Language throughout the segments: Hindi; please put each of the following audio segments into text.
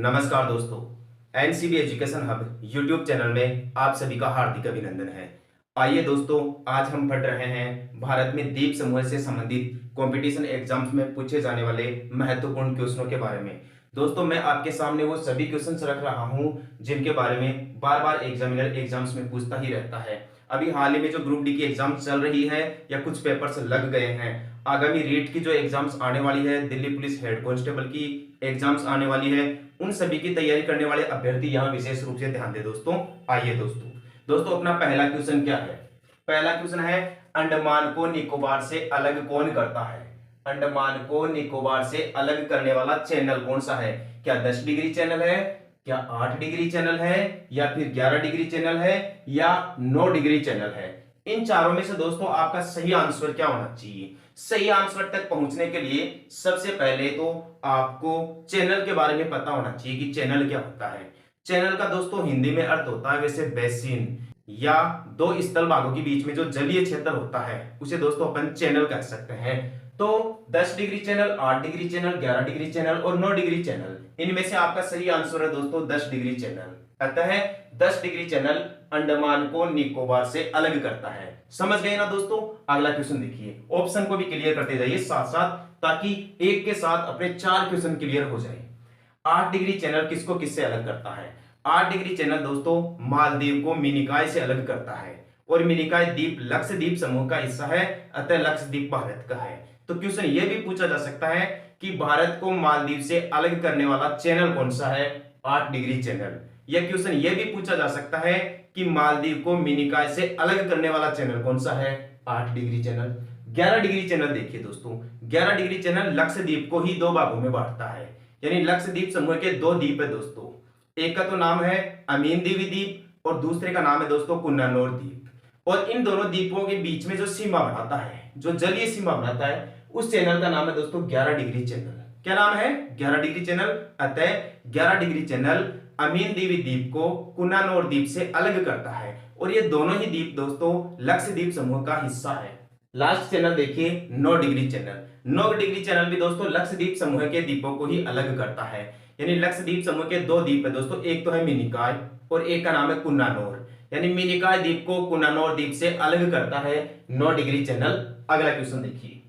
नमस्कार दोस्तों, NCB education hub YouTube channel में आप सभी का हार्दिक अभिनंदन है। आइए दोस्तों, आज हम पढ़ रहे हैं भारत में द्वीप समूह से संबंधित कंपटीशन एग्जाम्स में पूछे जाने वाले महत्वपूर्ण क्वेश्चनों के बारे में। दोस्तों, मैं आपके सामने वो सभी क्वेश्चंस रख रहा हूं जिनके बारे में बार बार एग्जामिनर एग्जाम्स में पूछता ही रहता है। अभी हाल ही में जो ग्रुप डी की एग्जाम चल रही है या कुछ पेपर्स लग गए हैं, आगामी रीट की जो एग्जाम्स आने वाली है, दिल्ली पुलिस हेड कांस्टेबल की एग्जाम्स आने वाली है, उन सभी की तैयारी करने वाले अभ्यर्थी यहाँ विशेष रूप से ध्यान दें दोस्तों। आइए दोस्तों अपना पहला क्वेश्चन क्या है? पहला क्वेश्चन है, अंडमान को निकोबार से अलग कौन करता है? अंडमान को निकोबार से अलग करने वाला चैनल कौन सा है? क्या 10 डिग्री चैनल है, क्या 8 डिग्री चैनल है, या फिर 11 डिग्री चैनल है, या 9 डिग्री चैनल है? इन चारों में से दोस्तों आपका सही आंसर क्या होना चाहिए? सही आंसर तक पहुंचने के लिए सबसे पहले तो आपको चैनल के बारे में पता होना चाहिए कि चैनल क्या होता है। चैनल का दोस्तों हिंदी में अर्थ होता है वैसे बेसिन, या दो स्थल भागों के बीच में जो जलीय क्षेत्र होता है उसे दोस्तों अपन चैनल कह सकते हैं। तो 10 degree channel, 8 degree channel, 11 degree channel और 9 डिग्री चैनल, इनमें से आपका सही आंसर है दोस्तों 10 डिग्री चैनल। अतः 10 डिग्री चैनल अंडमान को निकोबार से अलग करता है। समझ गए ना दोस्तों? अगला क्वेश्चन देखिए, ऑप्शन को भी क्लियर करते जाइए साथ साथ, ताकि एक के साथ अपने 4 क्वेश्चन क्लियर हो जाए। 8 डिग्री चैनल किसको किससे अलग करता है? 8 डिग्री चैनल दोस्तों मालदीव को मिनिकॉय से अलग करता है, और मिनिकॉय द्वीप लक्षद्वीप समूह का हिस्सा है, अतः लक्षद्वीप भारत का है। तो क्वेश्चन यह भी पूछा जा सकता है कि भारत को मालदीव से अलग करने वाला चैनल कौन सा है? 8 डिग्री चैनल। यह क्वेश्चन यह भी पूछा जा सकता है कि मालदीव को मिनिकॉय से अलग करने वाला चैनल कौन सा है? 8 डिग्री चैनल। 11 डिग्री चैनल देखिए दोस्तों, 11 डिग्री चैनल लक्षद्वीप को ही 2 भागों में बांटता है, यानी लक्षद्वीप समूह के 2 द्वीप है दोस्तों। एक का तो नाम है अमीन दीवी द्वीप और दूसरे का नाम है दोस्तों कुन्नानोर द्वीप। और इन दोनों द्वीपों के बीच में जो सीमा बनाता है, जो जलीय सीमा बनाता है, उस चैनल का नाम है दोस्तों 11 डिग्री चैनल। क्या नाम है? 11 डिग्री चैनल। अतः 11 डिग्री चैनल अमीन दीवी द्वीप को कुन्नानोर द्वीप से अलग करता है, और ये दोनों ही द्वीप दोस्तों लक्षद्वीप समूह का हिस्सा है। लास्ट चैनल देखिए 9 डिग्री चैनल। 9 डिग्री चैनल भी दोस्तों लक्षद्वीप समूह के द्वीपों को ही अलग करता है, यानी लक्षद्वीप समूह के 2 द्वीप है दोस्तों, एक तो है मिनिकॉय और एक का नाम है कुन्नानोर, यानी मिनिकॉय द्वीप को कुन्नानोर द्वीप से अलग करता है 9 डिग्री चैनल। अगला क्वेश्चन देखिए,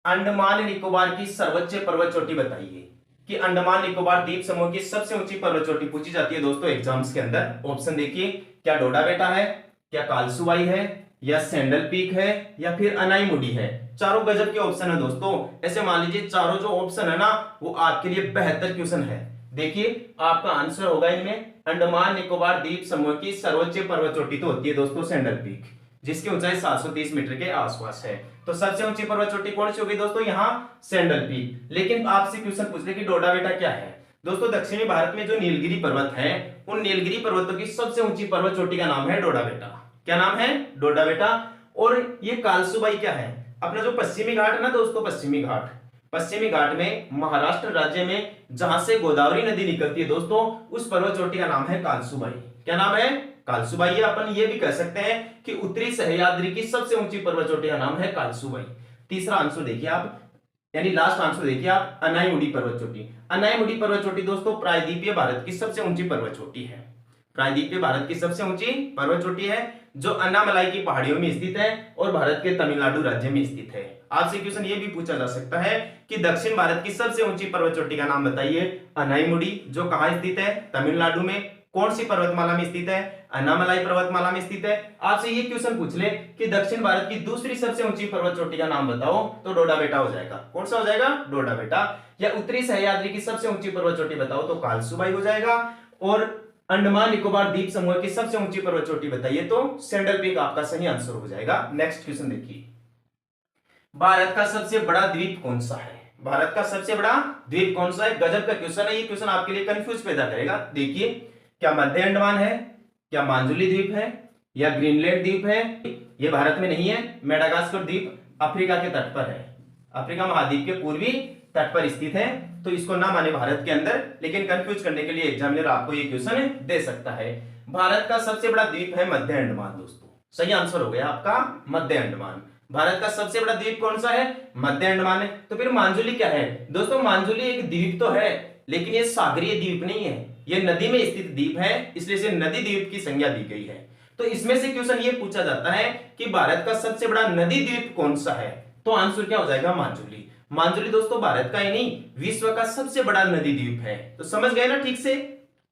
अंडमान निकोबार की सर्वोच्च पर्वत चोटी बताइए। कि अंडमान निकोबार द्वीप समूह की सबसे ऊंची पर्वत चोटी पूछी जाती है दोस्तों एग्जाम्स के अंदर। ऑप्शन देखिए, क्या डोडा बेटा है, क्या कालसुबाई है, या सैंडल पीक है, या फिर अनाईमुडी है? चारों गजब के ऑप्शन है दोस्तों। ऐसे मान लीजिए चारों जो ऑप्शन है ना, वो आपके लिए बेहतर क्वेश्चन है। देखिए आपका आंसर होगा इनमें, अंडमान निकोबार द्वीप समूह की सर्वोच्च पर्वत चोटी तो होती है दोस्तों सैंडल पीक, जिसकी ऊंचाई 730 मीटर के आसपास है। तो सबसे ऊंची पर्वत चोटी कौन सी होगी दोस्तों? यहाँ सैंडल पीक। लेकिन आपसे क्वेश्चन पूछ ले कि डोडा बेटा क्या है? दोस्तों दक्षिणी भारत में जो नीलगिरी पर्वत है, उन नीलगिरी पर्वतों की सबसे ऊंची पर्वत चोटी का नाम है डोडा बेटा। क्या नाम है? डोडा बेटा। और ये कालसुबाई क्या है? अपना जो पश्चिमी घाट है ना दोस्तों, पश्चिमी घाट में महाराष्ट्र राज्य में जहां से गोदावरी नदी निकलती है दोस्तों, उस पर्वत चोटी का नाम है कालसुबाई। क्या नाम है? कालसुबाई। अपन ये भी कह सकते हैं कि उत्तरी सह्याद्री की सबसे ऊंची पर्वत चोटी का नाम है कालसुबाई। तीसरा आंसर देखिए आप, यानी लास्ट आंसर देखिए आप, अनाईमुडी पर्वत चोटी। अनाईमुडी पर्वत चोटी दोस्तों प्रायद्वीपीय भारत की सबसे ऊंची पर्वत चोटी है। प्रायद्वीपीय भारत की सबसे ऊंची पर्वत चोटी है, जो अन्नामलाई की पहाड़ियों में स्थित है और भारत के तमिलनाडु राज्य में स्थित है। आपसे क्वेश्चन ये भी पूछा जा सकता है कि दक्षिण भारत की सबसे ऊंची पर्वत चोटी का नाम बताइए। अनाईमुडी, जो कहां स्थित है? तमिलनाडु में। कौन सी पर्वतमाला में स्थित है? अन्नामलाई पर्वतमाला में स्थित है। आपसे ये क्वेश्चन पूछ ले कि दक्षिण भारत की दूसरी सबसे ऊंची पर्वत चोटी का नाम बताओ, तो डोडा बेटा हो जाएगा। कौन सा हो जाएगा? डोडा बेटा। या उत्तरी सह्याद्री की सबसे ऊंची पर्वत चोटी बताओ, तो कालसुबाई हो जाएगा। और अंडमान निकोबार द्वीप समूह की सबसे ऊंची पर्वत चोटी बताइए, तो सैंडल पीक आपका सही आंसर हो जाएगा। नेक्स्ट क्वेश्चन देखिए, भारत का सबसे बड़ा द्वीप कौन सा है? भारत का सबसे बड़ा द्वीप कौन सा है? गजब का क्वेश्चन है ये। क्वेश्चन आपके लिए कंफ्यूज पैदा करेगा। देखिए, क्या मध्य अंडमान है, क्या मांजुली द्वीप है, या ग्रीनलैंड द्वीप है? ये भारत में नहीं है। मेडागास्कर द्वीप अफ्रीका के तट पर है, अफ्रीका महाद्वीप के पूर्वी तट पर स्थित है, तो इसको ना माने भारत के अंदर। लेकिन कंफ्यूज करने के लिए एग्जामिनर आपको ये क्वेश्चन दे सकता है। भारत का सबसे बड़ा द्वीप है मध्य अंडमान दोस्तों। सही आंसर हो गया आपका मध्य अंडमान। भारत का सबसे बड़ा द्वीप कौन सा है? मध्य अंडमान है। तो फिर मांजुली क्या है दोस्तों? मांजुली एक द्वीप तो है, लेकिन ये सागरीय द्वीप नहीं है, ये नदी में स्थित द्वीप है, इसलिए इसे नदी द्वीप की संज्ञा दी गई है। तो इसमें से क्वेश्चन ये पूछा जाता है कि भारत का सबसे बड़ा नदी द्वीप कौन सा है, तो आंसर क्या हो जाएगा, माजुली। माजुली दोस्तों भारत का ही नहीं विश्व का सबसे बड़ा नदी द्वीप है। तो समझ गए ना ठीक से,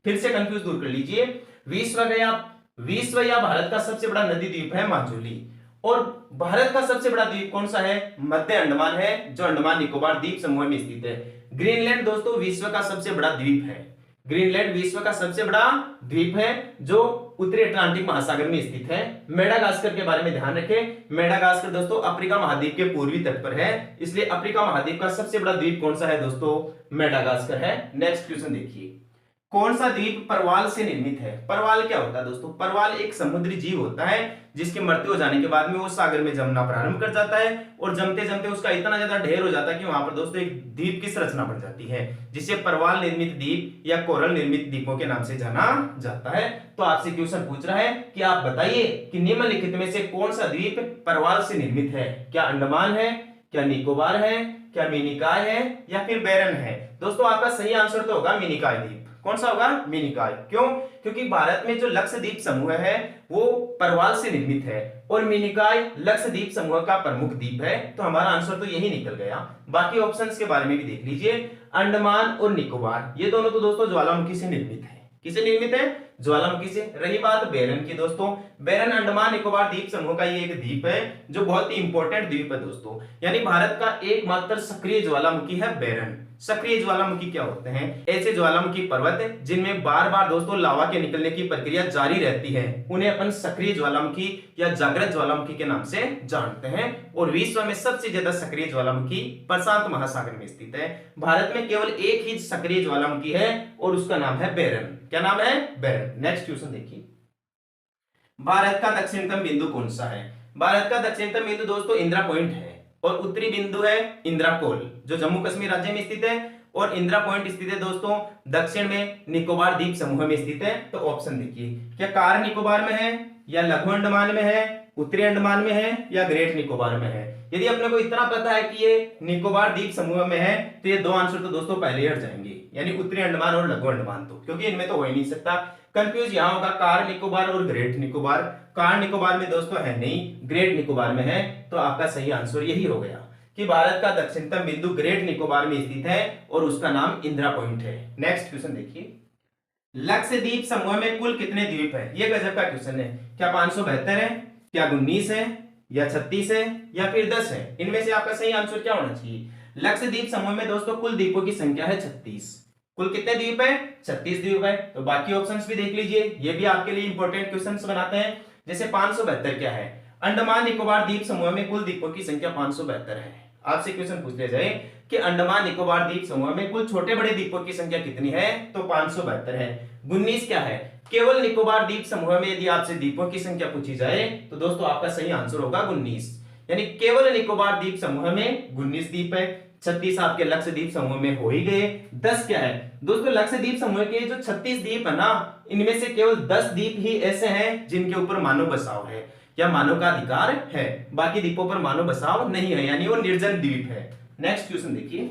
फिर से कंफ्यूज दूर कर लीजिए। विश्व या भारत का सबसे बड़ा नदी द्वीप है माजुली। और भारत का सबसे बड़ा द्वीप कौन सा है, मध्य अंडमान है, जो अंडमान निकोबार द्वीप समूह में स्थित है। ग्रीनलैंड दोस्तों विश्व का सबसे बड़ा द्वीप है। ग्रीनलैंड विश्व का सबसे बड़ा द्वीप है जो उत्तरी अटलांटिक महासागर में स्थित है। मेडागास्कर के बारे में ध्यान रखें। मेडागास्कर दोस्तों अफ्रीका महाद्वीप के पूर्वी तट पर है, इसलिए अफ्रीका महाद्वीप का सबसे बड़ा द्वीप कौन सा है दोस्तों, मेडागास्कर है। नेक्स्ट क्वेश्चन देखिए, कौन सा द्वीप परवाल से निर्मित है। परवाल क्या होता है दोस्तों, परवाल एक समुद्री जीव होता है जिसके मृत्यु हो जाने के बाद में वो सागर में जमना प्रारंभ कर जाता है और जमते जमते उसका इतना ज्यादा ढेर हो जाता है कि वहां पर दोस्तों एक द्वीप की संरचना बन जाती है, जिसे परवाल निर्मित द्वीप या कोरल निर्मित द्वीपों के नाम से जाना जाता है। तो आपसे क्वेश्चन पूछ रहा है कि आप बताइए कि निम्नलिखित में से कौन सा द्वीप परवाल से निर्मित है। क्या अंडमान है, क्या निकोबार है, क्या मिनिकॉय है या फिर बैरन है। दोस्तों आपका सही आंसर तो होगा मिनिकॉय द्वीप। कौन सा होगा, मिनिकॉय। क्यों, क्योंकि भारत में जो लक्षद्वीप समूह है वो परवाल से निर्मित है और मिनिकॉय लक्षद्वीप समूह का प्रमुख द्वीप है। तो हमारा आंसर तो यही निकल गया। बाकी ऑप्शंस के बारे में भी देख लीजिए। अंडमान और निकोबार ये दोनों तो दोस्तों ज्वालामुखी से निर्मित है। किसे निर्मित है, ज्वालामुखी से। रही बात बेरन की दोस्तों, बेरन अंडमान निकोबार द्वीप समूह का ये एक द्वीप है जो बहुत ही इंपॉर्टेंट द्वीप है दोस्तों, यानी भारत का एकमात्र सक्रिय ज्वालामुखी है बेरन। सक्रिय ज्वालामुखी क्या होते हैं, ऐसे ज्वालामुखी पर्वत जिनमें बार बार दोस्तों लावा के निकलने की प्रक्रिया जारी रहती है, उन्हें अपन सक्रिय ज्वालामुखी या जागृत ज्वालामुखी के नाम से जानते हैं। और विश्व में सबसे ज्यादा सक्रिय ज्वालामुखी प्रशांत महासागर में स्थित है। भारत में केवल एक ही सक्रिय ज्वालामुखी है और उसका नाम है बेरन। क्या नाम है, बेरन। नेक्स्ट क्वेश्चन देखिए, भारत का दक्षिणतम बिंदु कौन सा है। भारत का दक्षिणतम बिंदु दोस्तों इंदिरा पॉइंट है और उत्तरी बिंदु है इंदिराकोल जो जम्मू कश्मीर राज्य में स्थित है। और इंदिरा पॉइंट स्थित है दोस्तों दक्षिण में निकोबार द्वीप समूह में स्थित है। तो ऑप्शन देखिए, क्या कार निकोबार में है या लघु अंडमान में है, उत्तरी अंडमान में है या ग्रेट निकोबार में है। यदि अपने को इतना पता है कि ये निकोबार द्वीप समूह में है तो ये दो आंसर तो दोस्तों पहले हट जाएंगे, यानी उत्तरी अंडमान और लघु अंडमान, तो क्योंकि इनमें तो हो ही नहीं सकता। कंफ्यूज यहां होगा कार निकोबार और ग्रेट निकोबार। कार निकोबार में दोस्तों है नहीं, ग्रेट निकोबार में है। तो आपका सही आंसर यही हो गया कि भारत का दक्षिणतम बिंदु ग्रेट निकोबार में स्थित है और उसका नाम इंदिरा पॉइंट है। नेक्स्ट क्वेश्चन देखिए, लक्षद्वीप समूह में कुल कितने द्वीप है। यह गजब का क्वेश्चन है। क्या 572 है, क्या 19 है या 36 है या फिर 10 है। इनमें से आपका सही आंसर क्या होना चाहिए। लक्षद्वीप समूह में दोस्तों कुल द्वीपों की संख्या है 36। कुल कितने द्वीप है, 36 द्वीप है। तो बाकी ऑप्शंस भी देख लीजिए, ये भी आपके लिए इंपॉर्टेंट क्वेश्चंस बनाते हैं। जैसे 572 क्या है, अंडमान निकोबार द्वीप समूह में कुल द्वीपों की संख्या 572 है। आपसे क्वेश्चन पूछ लिया जाए कि अंडमान निकोबार द्वीप समूह में कुल छोटे बड़े द्वीपों की संख्या कितनी है, तो 572 है। 19 क्या है, केवल निकोबार द्वीप समूह में यदि आपसे द्वीपों की संख्या पूछी जाए तो दोस्तों आपका सही आंसर होगा 19, यानी केवल निकोबार द्वीप समूह में 19 द्वीप है। 36 आपके लक्षद्वीप समूह में हो ही गए। 10 क्या है दोस्तों, लक्षद्वीप समूह के जो 36 द्वीप है ना, इनमें से केवल 10 द्वीप ही ऐसे हैं जिनके ऊपर मानव बसाव है या मानव का अधिकार है। बाकी द्वीपों पर मानव बसाव नहीं है, यानी वो निर्जन द्वीप है। नेक्स्ट क्वेश्चन देखिए,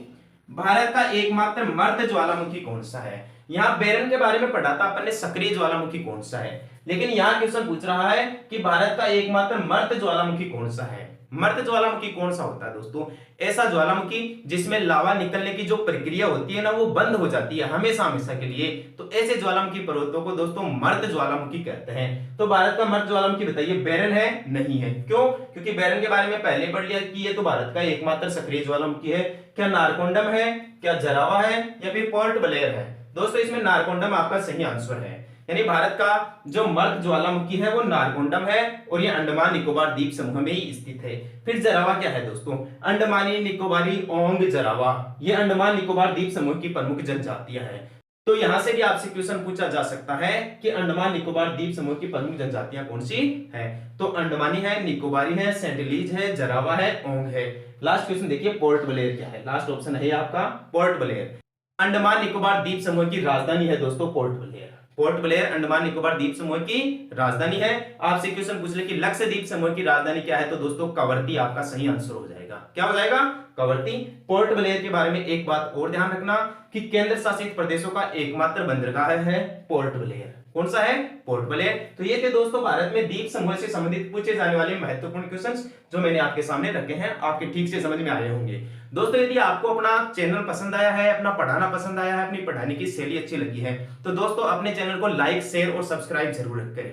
भारत का एकमात्र मर्द ज्वालामुखी कौन सा है। यहाँ बेरन के बारे में पढ़ा था अपन ने, सक्रिय ज्वालामुखी कौन सा है, लेकिन यहाँ क्वेश्चन पूछ रहा है कि भारत का एकमात्र मर्द ज्वालामुखी कौन सा है। मर्द ज्वालामुखी कौन सा होता है दोस्तों, ऐसा ज्वालामुखी जिसमें लावा निकलने की जो प्रक्रिया होती है ना वो बंद हो जाती है हमेशा हमेशा के लिए। तो ऐसे ज्वालामुखी पर्वतों को दोस्तों मर्द ज्वालामुखी कहते हैं। तो भारत का मर्द ज्वालामुखी बताइए, बेरन है, नहीं है। क्यों, क्योंकि बेरन के बारे में पहले पढ़ लिया कि ये तो भारत का एकमात्र सक्रिय ज्वालामुखी है। क्या नारकोंडम है, क्या जरावा है या फिर पोर्ट ब्लेयर है। दोस्तों इसमें नारकोंडम आपका सही आंसर है, यानी भारत का जो मर्द ज्वालामुखी है वो नारकोंडम है और ये अंडमान निकोबार द्वीप समूह में ही स्थित है। फिर जरावा क्या है दोस्तों, अंडमानी निकोबारी ओंग जरावा, ये अंडमान निकोबार द्वीप समूह की प्रमुख जनजातियां हैं। तो यहां से भी आपसे क्वेश्चन पूछा जा सकता है कि अंडमान निकोबार द्वीप समूह की प्रमुख जनजातियां कौन सी है। तो अंडमानी है, निकोबारी है, सेंटिलीज है, जरावा है, ओंग है। लास्ट क्वेश्चन देखिए, पोर्ट ब्लेयर क्या है। लास्ट ऑप्शन है आपका पोर्ट ब्लेयर। अंडमान निकोबार द्वीप समूह की राजधानी है दोस्तों port Blair. Port Blair Andaman Nicobar द्वीप समूह की राजधानी है। आपसे क्वेश्चन पूछ ले कि लक्षद्वीप समूह की राजधानी क्या है, तो दोस्तों कवरत्ती आपका सही आंसर हो जाएगा। क्या हो जाएगा? कवरत्ती। पोर्ट ब्लेयर के बारे में एक बात और ध्यान रखना कि केंद्र शासित प्रदेशों का एकमात्र बंदरगाह है पोर्ट ब्लेयर। कौन सा है? Port Blair. तो ये थे दोस्तों भारत में द्वीप समूह से संबंधित पूछे जाने वाले महत्वपूर्ण क्वेश्चंस जो मैंने आपके सामने रखे हैं, आपके ठीक से समझ में आए होंगे। दोस्तों यदि आपको अपना चैनल पसंद आया है, अपना पढ़ाना पसंद आया है, अपनी पढ़ाने की शैली अच्छी लगी है, तो दोस्तों अपने चैनल को लाइक, शेयर और सब्सक्राइब जरूर करें।